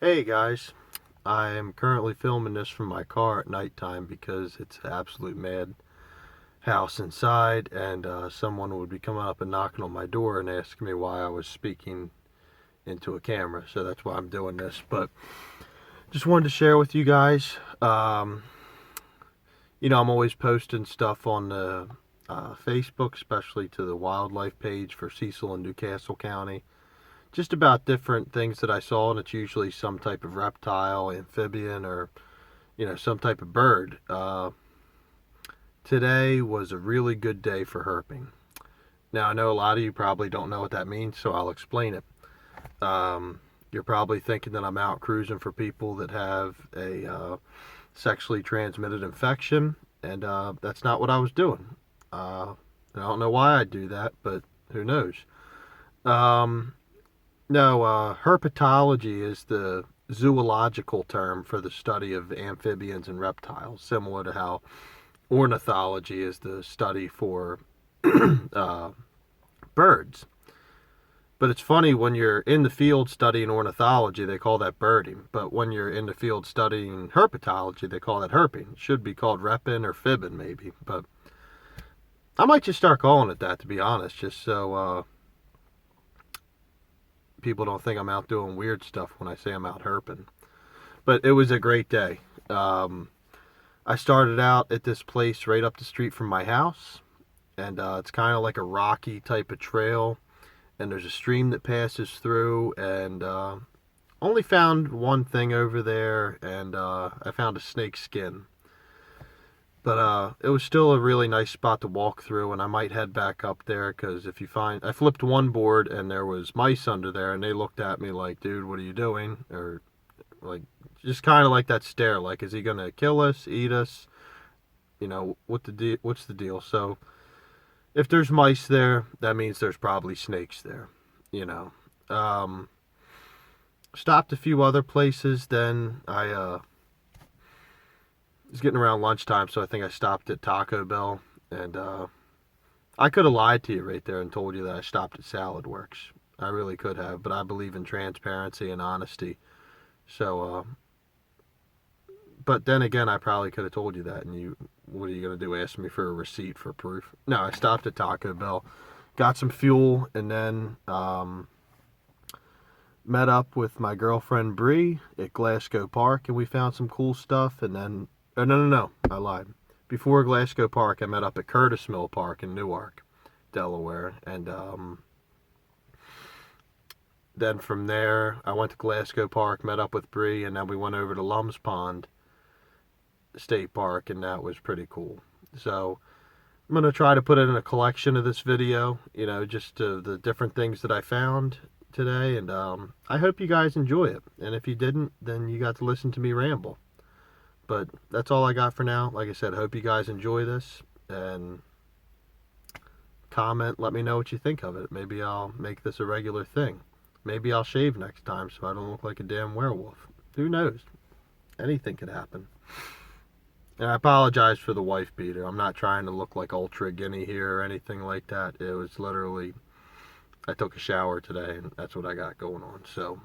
Hey guys, I am currently filming this from my car at nighttime because it's an absolute madhouse inside, and someone would be coming up and knocking on my door and asking me why I was speaking into a camera. So that's why I'm doing this. But just wanted to share with you guys. I'm always posting stuff on the Facebook, especially to the wildlife page for Cecil and Newcastle County, just about different things that I saw, and it's usually some type of reptile, amphibian, or some type of bird. Today was a really good day for herping. Now, I know a lot of you probably don't know what that means, so I'll explain it. You're probably thinking that I'm out cruising for people that have a sexually transmitted infection, and that's not what I was doing. I don't know why I do that, but who knows? No, herpetology is the zoological term for the study of amphibians and reptiles, similar to how ornithology is the study for birds. But it's funny, when you're in the field studying ornithology, they call that birding. But when you're in the field studying herpetology, they call that herping. It should be called repin or fibbing, maybe. But I might just start calling it that, to be honest, just so people don't think I'm out doing weird stuff when I say I'm out herping. But it was a great day. I started out at this place right up the street from my house, and it's kind of like a rocky type of trail, and there's a stream that passes through, and only found one thing over there, and I found a snake skin. But it was still a really nice spot to walk through, and I might head back up there, because if you find... I flipped one board, and there was mice under there, and they looked at me like, dude, what are you doing? Or, like, just kind of like that stare, like, is he going to kill us, eat us? What's the deal? So, if there's mice there, that means there's probably snakes there, you know. Stopped a few other places, then I was getting around lunchtime, so I think I stopped at Taco Bell, and I could have lied to you right there and told you that I stopped at Salad Works. I really could have, but I believe in transparency and honesty. So, but then again, I probably could have told you that, and what are you going to do, ask me for a receipt for proof? No, I stopped at Taco Bell, got some fuel, and then met up with my girlfriend Bree at Glasgow Park, and we found some cool stuff, and then... Oh, no, I lied. Before Glasgow Park, I met up at Curtis Mill Park in Newark, Delaware, and then from there, I went to Glasgow Park, met up with Bree, and then we went over to Lums Pond State Park, and that was pretty cool. So I'm going to try to put it in a collection of this video, just the different things that I found today, and I hope you guys enjoy it. And if you didn't, then you got to listen to me ramble. But that's all I got for now. Like I said, hope you guys enjoy this, and comment, let me know what you think of it. Maybe I'll make this a regular thing. Maybe I'll shave next time so I don't look like a damn werewolf. Who knows? Anything could happen. And I apologize for the wife beater. I'm not trying to look like Ultra Guinea here or anything like that. It was literally, I took a shower today, and that's what I got going on. So,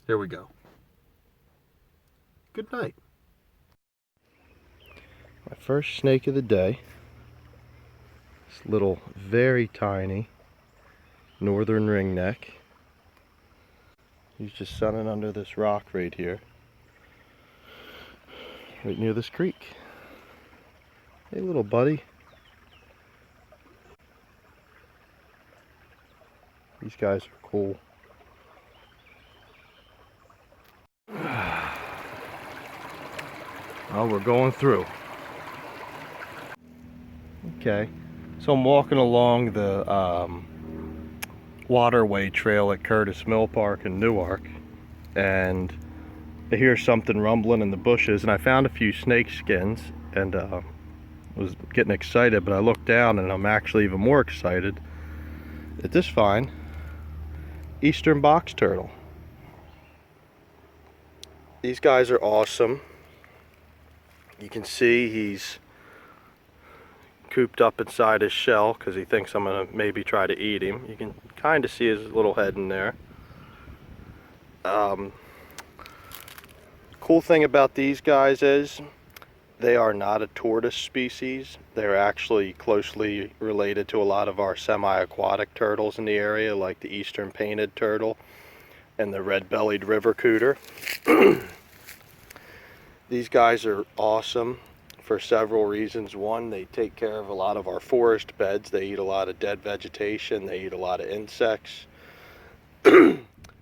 here we go. Good night. My first snake of the day. This little, very tiny northern ringneck. He's just sunning under this rock right here, right near this creek. Hey, little buddy. These guys are cool. Oh, we're going through. Okay, so I'm walking along the waterway trail at Curtis Mill Park in Newark, and I hear something rumbling in the bushes, and I found a few snake skins, and was getting excited, but I looked down and I'm actually even more excited at this fine eastern box turtle. These guys are awesome. You can see he's cooped up inside his shell because he thinks I'm gonna maybe try to eat him. You can kind of see his little head in there. Cool thing about these guys is they are not a tortoise species. They're actually closely related to a lot of our semi-aquatic turtles in the area, like the eastern painted turtle and the red-bellied river cooter. These guys are awesome for several reasons. One, they take care of a lot of our forest beds. They eat a lot of dead vegetation. They eat a lot of insects.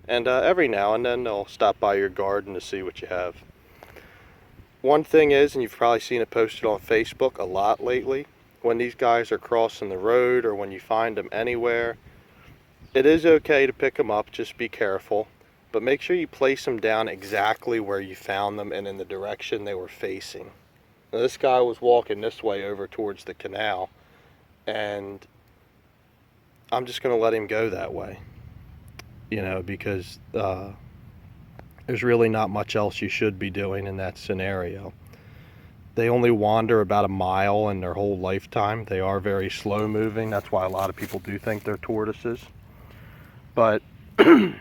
And every now and then they'll stop by your garden to see what you have. One thing is, and you've probably seen it posted on Facebook a lot lately, when these guys are crossing the road or when you find them anywhere, it is okay to pick them up, just be careful. But make sure you place them down exactly where you found them and in the direction they were facing. Now, this guy was walking this way over towards the canal, and I'm just going to let him go that way. You know, because there's really not much else you should be doing in that scenario. They only wander about a mile in their whole lifetime. They are very slow moving. That's why a lot of people do think they're tortoises. But if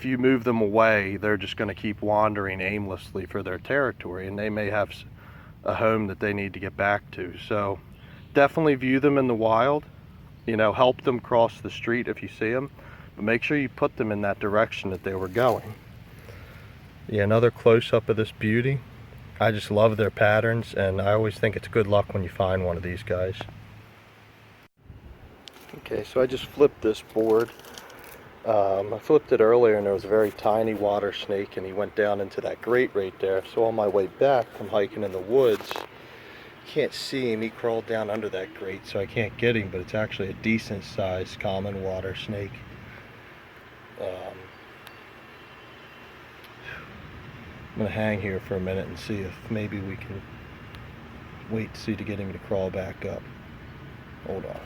you move them away, they're just going to keep wandering aimlessly for their territory, and they may have a home that they need to get back to. So definitely view them in the wild. You know, help them cross the street if you see them, but make sure you put them in that direction that they were going. Yeah, another close-up of this beauty. I just love their patterns, and I always think it's good luck when you find one of these guys. Okay, so I just flipped this board. I flipped it earlier and there was a very tiny water snake, and he went down into that grate right there. So on my way back, I'm hiking in the woods. Can't see him, he crawled down under that grate, so I can't get him, but it's actually a decent sized common water snake. I'm gonna hang here for a minute and see if maybe we can wait to get him to crawl back up. Hold on.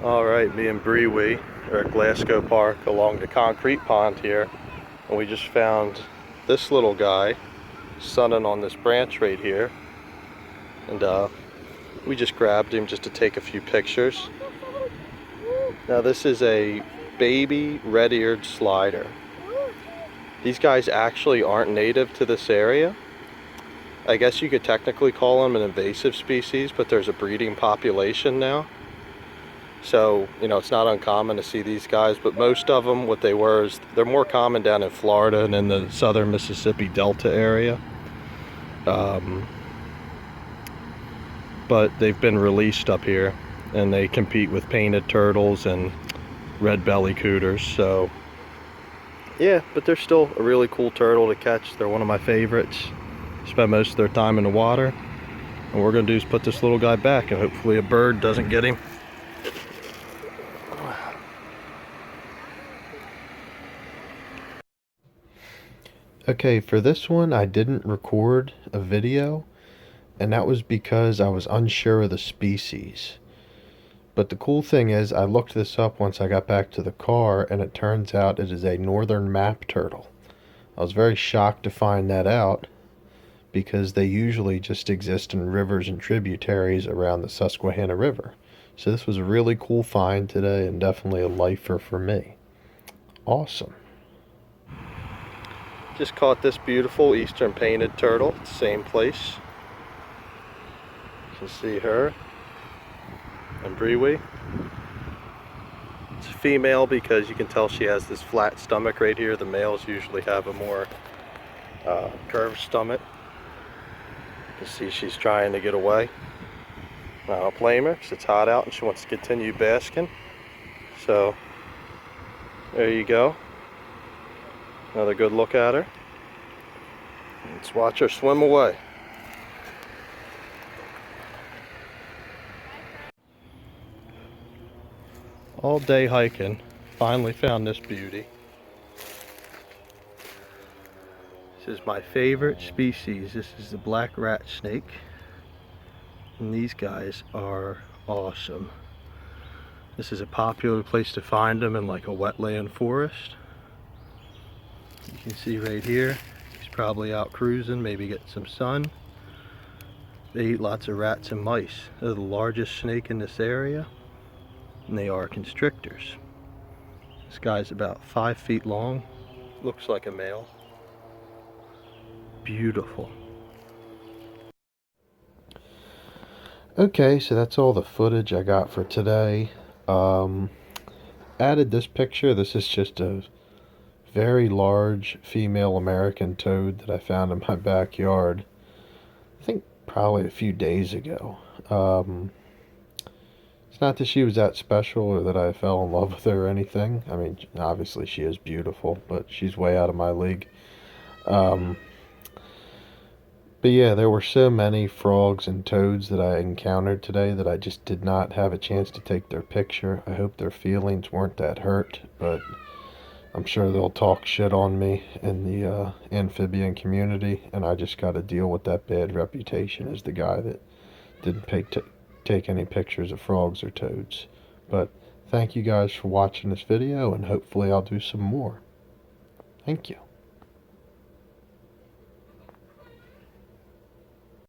Alright, me and Bree are at Glasgow Park along the concrete pond here, and we just found this little guy sunning on this branch right here, and we just grabbed him just to take a few pictures. Now this is a baby red-eared slider. These guys actually aren't native to this area. I guess you could technically call them an invasive species, but there's a breeding population now. So, you know, it's not uncommon to see these guys, but most of them, what they were is, they're more common down in Florida and in the southern Mississippi Delta area. But they've been released up here, and they compete with painted turtles and red belly cooters. So, yeah, but they're still a really cool turtle to catch. They're one of my favorites. Spend most of their time in the water. And what we're going to do is put this little guy back, and hopefully a bird doesn't get him. Okay, for this one I didn't record a video, and that was because I was unsure of the species. But the cool thing is, I looked this up once I got back to the car, and it turns out it is a northern map turtle. I was very shocked to find that out, because they usually just exist in rivers and tributaries around the Susquehanna River. So this was a really cool find today, and definitely a lifer for me. Awesome. Just caught this beautiful eastern painted turtle, same place. You can see her and Bree. It's a female because you can tell she has this flat stomach right here. The males usually have a more curved stomach. You can see she's trying to get away. I don't blame her because it's hot out and she wants to continue basking. So there you go. Another good look at her. Let's watch her swim away. All day hiking, finally found this beauty. This is my favorite species. This is the black rat snake. And these guys are awesome. This is a popular place to find them in like a wetland forest. You can see right here, he's probably out cruising, maybe getting some sun. They eat lots of rats and mice. They're the largest snake in this area, and they are constrictors. This guy's about 5 feet long, Looks like a male. Beautiful. Okay, so that's all the footage I got for today. Added this picture. This is just a very large female American toad that I found in my backyard. I think probably a few days ago. It's not that she was that special or that I fell in love with her or anything. I mean, obviously she is beautiful, but she's way out of my league. Um, but yeah, there were so many frogs and toads that I encountered today that I just did not have a chance to take their picture. I hope their feelings weren't that hurt, but I'm sure they'll talk shit on me in the amphibian community, and I just got to deal with that bad reputation as the guy that didn't take any pictures of frogs or toads. But thank you guys for watching this video, and hopefully I'll do some more. Thank you.